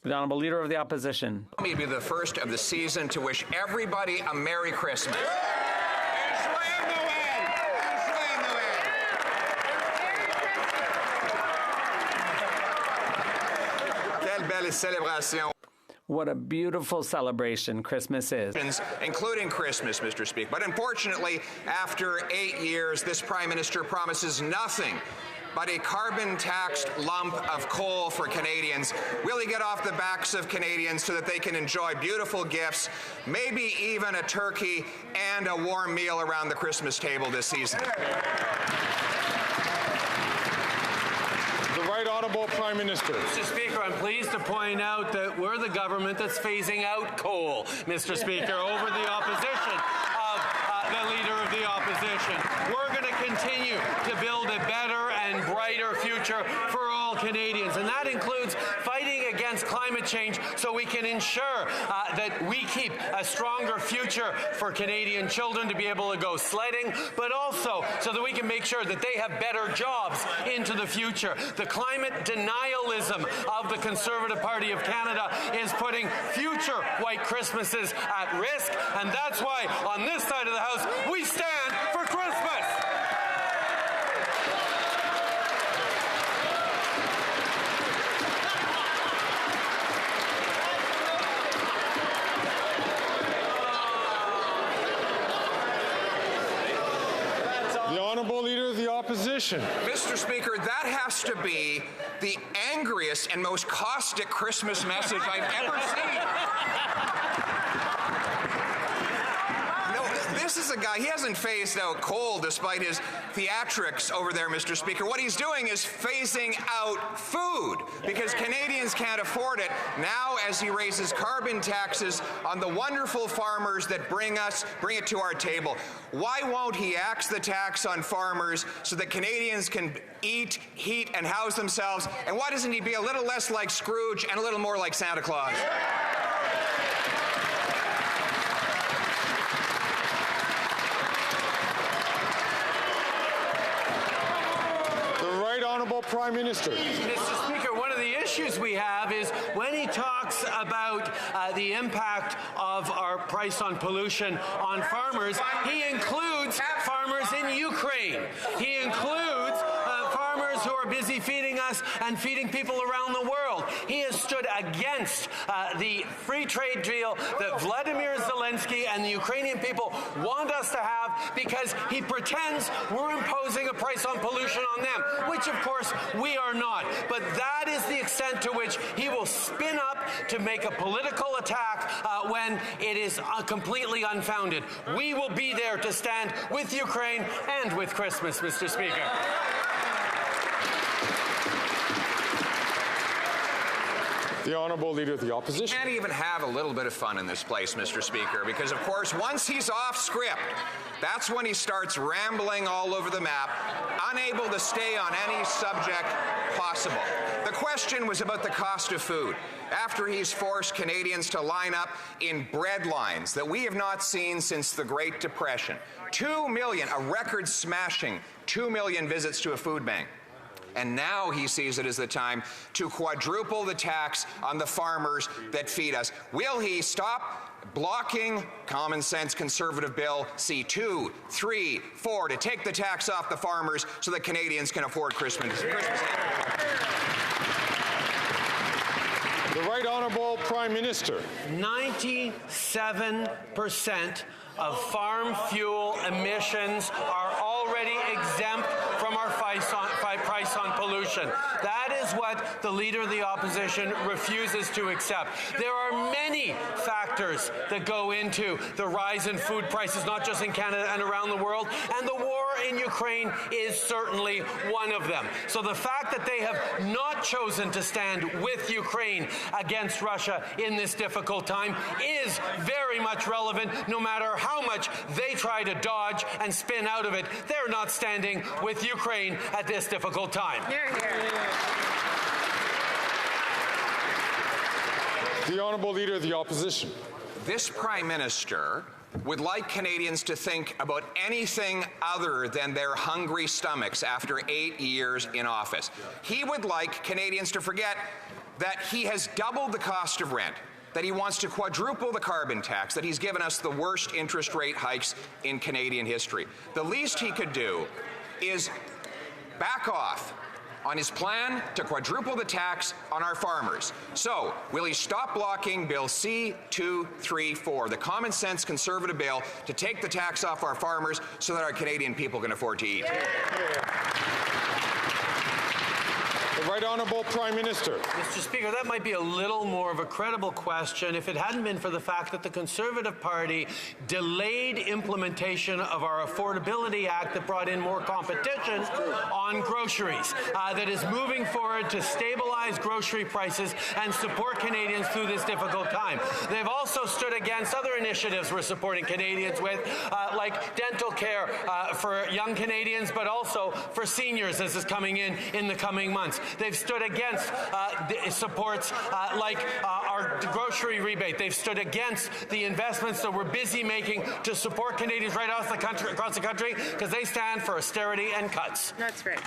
The Honourable Leader of the Opposition. Let me be the first of the season to wish everybody a Merry Christmas. Quelle belle célébration. What a beautiful celebration Christmas is. Including Christmas, Mr. Speaker. But unfortunately, after 8 years, this Prime Minister promises nothing but a carbon-taxed lump of coal for Canadians. Will he get off the backs of Canadians so that they can enjoy beautiful gifts, maybe even a turkey and a warm meal around the Christmas table this season? The Right Honourable Prime Minister. Mr. Speaker, I'm pleased to point out that we're the government that's phasing out coal, Mr. Speaker, over the opposition of the Leader of the Opposition. We're going to continue to build a better and brighter future for all Canadians, and that includes fighting against climate change so we can ensure that we keep a stronger future for Canadian children to be able to go sledding, but also so that we can make sure that they have better jobs into the future. The climate denialism of the Conservative Party of Canada is putting future white Christmases at risk, and that's why on this side of the House we stand for Christmas. The Honourable Leader of the Opposition. Mr. Speaker, that has to be the angriest and most caustic Christmas message I've ever seen. This is a guy, he hasn't phased out coal despite his theatrics over there, Mr. Speaker. What he's doing is phasing out food because Canadians can't afford it now as he raises carbon taxes on the wonderful farmers that bring it to our table. Why won't he axe the tax on farmers so that Canadians can eat, heat, and house themselves? And why doesn't he be a little less like Scrooge and a little more like Santa Claus? Honourable Prime Minister. Mr. Speaker, one of the issues we have is when he talks about the impact of our price on pollution on farmers, he includes farmers in Ukraine. He includes farmers who are busy feeding us and feeding people around the world. He has stood against the free trade deal that Vladimir Zelensky and the Ukrainian people want us to have because he pretends we're imposing a price on pollution on them, which of course we are not. But that is the extent to which he will spin up to make a political attack when it is completely unfounded. We will be there to stand with Ukraine and with Christmas, Mr. Speaker. The Honourable Leader of the Opposition. Can't even have a little bit of fun in this place, Mr. Speaker, because of course once he's off script, that's when he starts rambling all over the map, unable to stay on any subject possible. The question was about the cost of food. After he's forced Canadians to line up in bread lines that we have not seen since the Great Depression. 2 million, a record-smashing 2 million visits to a food bank. And now he sees it as the time to quadruple the tax on the farmers that feed us. Will he stop blocking common sense Conservative Bill C2, 3, 4 to take the tax off the farmers so that Canadians can afford Christmas? The Right Honourable Prime Minister. 97% of farm fuel emissions are already exempt from our price on pollution. That is what the Leader of the Opposition refuses to accept. There are many factors that go into the rise in food prices, not just in Canada and around the world, and the war in Ukraine is certainly one of them. So the fact that they have not chosen to stand with Ukraine against Russia in this difficult time is very much relevant, no matter how much they try to dodge and spin out of it. They're not standing with Ukraine at this difficult time. Hear, hear. The Honourable Leader of the Opposition. This Prime Minister would like Canadians to think about anything other than their hungry stomachs after 8 years in office. He would like Canadians to forget that he has doubled the cost of rent, that he wants to quadruple the carbon tax, that he's given us the worst interest rate hikes in Canadian history. The least he could do is back off on his plan to quadruple the tax on our farmers. So, will he stop blocking Bill C-234, the common sense Conservative bill to take the tax off our farmers so that our Canadian people can afford to eat? The Right Honourable Prime Minister. Mr. Speaker, that might be a little more of a credible question if it hadn't been for the fact that the Conservative Party delayed implementation of our Affordability Act that brought in more competition on groceries, that is moving forward to stabilize grocery prices and support Canadians through this difficult time. They've also stood against other initiatives we're supporting Canadians with, like dental care for young Canadians, but also for seniors as is coming in the coming months. They've stood against supports like our grocery rebate. They've stood against the investments that we're busy making to support Canadians right across the country because they stand for austerity and cuts. That's right.